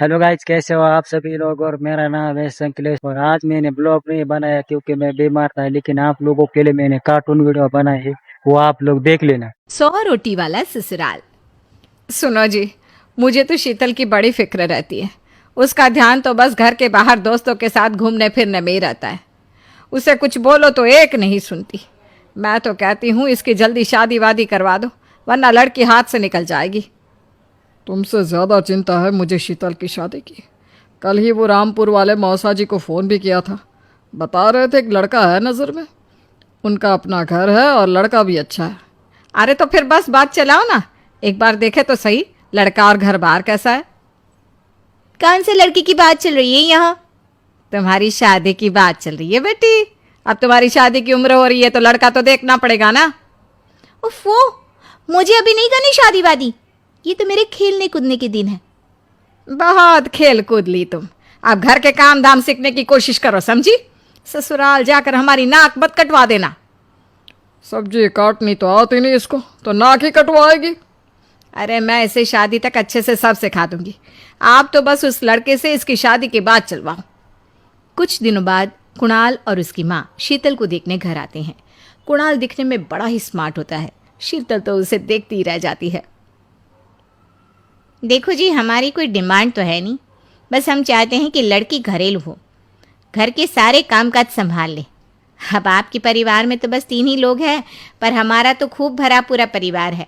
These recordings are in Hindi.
हेलो गाइस, कैसे हो आप सभी लोग। और मेरा नाम है संकलेश। और आज मैंने ब्लॉग नहीं बनाया क्योंकि मैं बीमार था, लेकिन आप लोगों के लिए मैंने कार्टून वीडियो बनाई है, वो आप लोग देख लेना। 100 रोटी वाला ससुराल। सुनो जी, मुझे तो शीतल की बड़ी फिक्र रहती है। उसका ध्यान तो बस घर के बाहर दोस्तों के साथ घूमने फिरने में ही रहता है। उसे कुछ बोलो तो एक नहीं सुनती। मैं तो कहती हूँ इसकी जल्दी शादी वादी करवा दो, वरना लड़की हाथ से निकल जाएगी। तुमसे ज़्यादा चिंता है मुझे शीतल की शादी की। कल ही वो रामपुर वाले मौसा जी को फ़ोन भी किया था। बता रहे थे एक लड़का है नज़र में। उनका अपना घर है और लड़का भी अच्छा है। अरे तो फिर बस बात चलाओ ना, एक बार देखे तो सही लड़का और घर बार कैसा है। कौन से लड़की की बात चल रही है यहाँ? तुम्हारी शादी की बात चल रही है बेटी। अब तुम्हारी शादी की उम्र हो रही है तो लड़का तो देखना पड़ेगा ना। उफ़ो, मुझे अभी नहीं करनी शादी वादी। ये तो मेरे खेलने कूदने के दिन है। बहुत खेल कूद ली तुम, अब घर के काम धाम सीखने की कोशिश करो, समझी? ससुराल जाकर हमारी नाक मत कटवा देना। सब्जी काटनी तो आती नहीं इसको, तो नाक ही कटवाएगी। अरे मैं इसे शादी तक अच्छे से सब सिखा दूंगी। आप तो बस उस लड़के से इसकी शादी के बाद चलवाओ। कुछ दिनों बाद कुणाल और उसकी माँ शीतल को देखने घर आते हैं। कुणाल दिखने में बड़ा ही स्मार्ट होता है। शीतल तो उसे देखती ही रह जाती है। देखो जी, हमारी कोई डिमांड तो है नहीं, बस हम चाहते हैं कि लड़की घरेलू हो, घर के सारे कामकाज संभाल ले। अब आपके परिवार में तो बस 3 ही लोग हैं, पर हमारा तो खूब भरा पूरा परिवार है।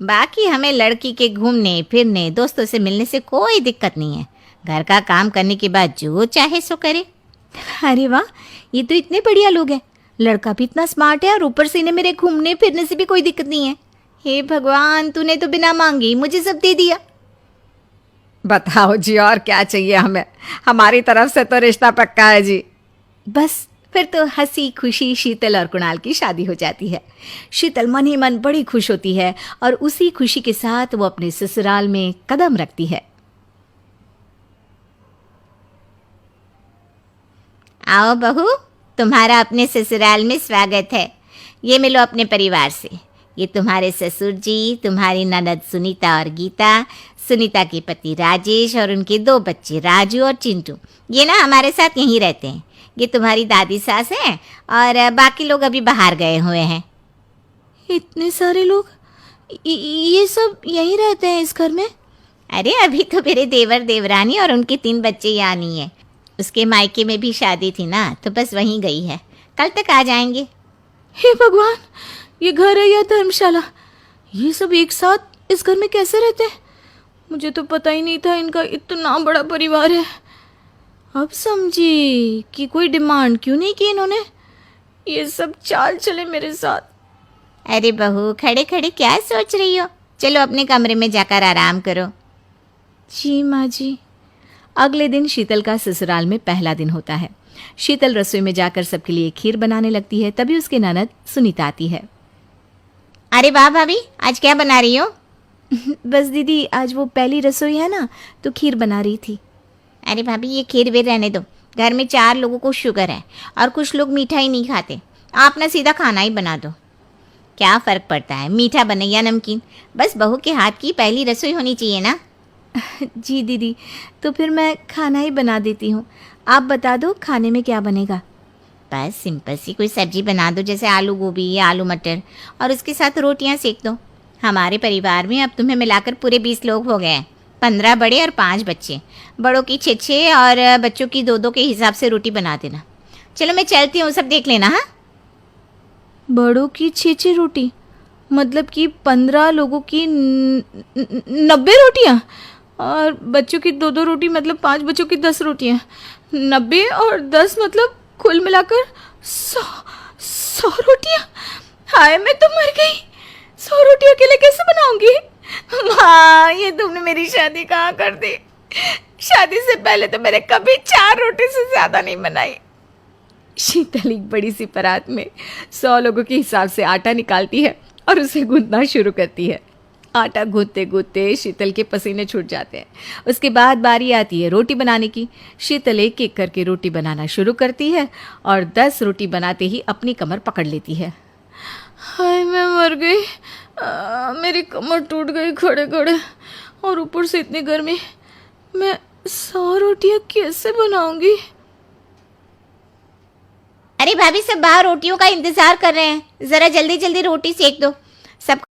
बाकी हमें लड़की के घूमने फिरने दोस्तों से मिलने से कोई दिक्कत नहीं है। घर का काम करने के बाद जो चाहे सो करे। अरे वाह, ये तो इतने बढ़िया लोग हैं। लड़का भी इतना स्मार्ट है और ऊपर से इन्हें मेरे घूमने फिरने से भी कोई दिक्कत नहीं है। हे भगवान, तूने तो बिना मांगे ही मुझे सब दे दिया। बताओ जी, और क्या चाहिए हमें? हमारी तरफ से तो रिश्ता पक्का है जी। बस फिर तो हंसी खुशी शीतल और कुणाल की शादी हो जाती है। शीतल मन ही मन बड़ी खुश होती है और उसी खुशी के साथ वो अपने ससुराल में कदम रखती है। आओ बहू, तुम्हारा अपने ससुराल में स्वागत है। ये मिलो अपने परिवार से। ये तुम्हारे ससुर जी, तुम्हारी ननद सुनीता और गीता, सुनीता के पति राजेश और उनके 2 बच्चे राजू और चिंटू। ये ना हमारे साथ यहीं रहते हैं। ये तुम्हारी दादी सास है और बाकी लोग अभी बाहर गए हुए हैं। इतने सारे लोग, ये सब यहीं रहते हैं इस घर में? अरे अभी तो मेरे देवर देवरानी और उनके 3 बच्चे यहाँ नहीं है। उसके मायके में भी शादी थी ना, तो बस वहीं गई है। कल तक आ जाएंगे। हे भगवान, ये घर है या धर्मशाला? ये सब एक साथ इस घर में कैसे रहते हैं? मुझे तो पता ही नहीं था इनका इतना बड़ा परिवार है। अब समझी कि कोई डिमांड क्यों नहीं की इन्होंने। ये सब चाल चले मेरे साथ। अरे बहू, खड़े खड़े क्या सोच रही हो? चलो अपने कमरे में जाकर आराम करो। जी माँ जी। अगले दिन शीतल का ससुराल में पहला दिन होता है। शीतल रसोई में जाकर सबके लिए खीर बनाने लगती है। तभी उसकी ननद सुनीता आती है। अरे वाह भाभी, आज क्या बना रही हो? बस दीदी, आज वो पहली रसोई है ना, तो खीर बना रही थी। अरे भाभी, ये खीर वीर रहने दो। घर में 4 लोगों को शुगर है और कुछ लोग मीठा ही नहीं खाते। आप ना सीधा खाना ही बना दो। क्या फ़र्क पड़ता है मीठा बने या नमकीन, बस बहू के हाथ की पहली रसोई होनी चाहिए ना। जी दीदी, तो फिर मैं खाना ही बना देती हूँ। आप बता दो खाने में क्या बनेगा। बस सिंपल सी कोई सब्जी बना दो, जैसे आलू गोभी या आलू मटर, और उसके साथ रोटियां सेक दो। हमारे परिवार में अब तुम्हें मिलाकर पूरे 20 लोग हो गए हैं। 15 बड़े और 5 बच्चे। बड़ों की 6-6 और बच्चों की 2-2 के हिसाब से रोटी बना देना। चलो मैं चलती हूँ, सब देख लेना। हाँ, बड़ों की 6-6 रोटी, मतलब कि 15 लोगों की 90 रोटियाँ, और बच्चों की 2-2 रोटी, मतलब 5 बच्चों की 10 रोटियाँ। 90 और 10 मतलब कुल मिलाकर 100 रोटियाँ। हाय, मैं तो मर गई। 100 रोटी अकेले कैसे बनाऊंगी? माँ, ये तुमने मेरी शादी कहाँ कर दी? शादी से पहले तो मैंने कभी 4 रोटी से ज़्यादा नहीं बनाई। शीतल एक बड़ी सी परात में 100 लोगों के हिसाब से आटा निकालती है और उसे गूंथना शुरू करती है। आटा गूंथते गूंथते शीतल के पसीने छूट जाते हैं। उसके बाद बारी आती है रोटी बनाने की। शीतल एक एक करके रोटी बनाना शुरू करती है और 10 रोटी बनाते ही अपनी कमर पकड़ लेती है। हाय, मैं मर गई। मेरी कमर टूट गई खड़े खड़े, और ऊपर से इतनी गर्मी। मैं 100 रोटियां कैसे बनाऊंगी? अरे भाभी, सब बाहर रोटियों का इंतजार कर रहे हैं, जरा जल्दी जल्दी रोटी सेक दो। सब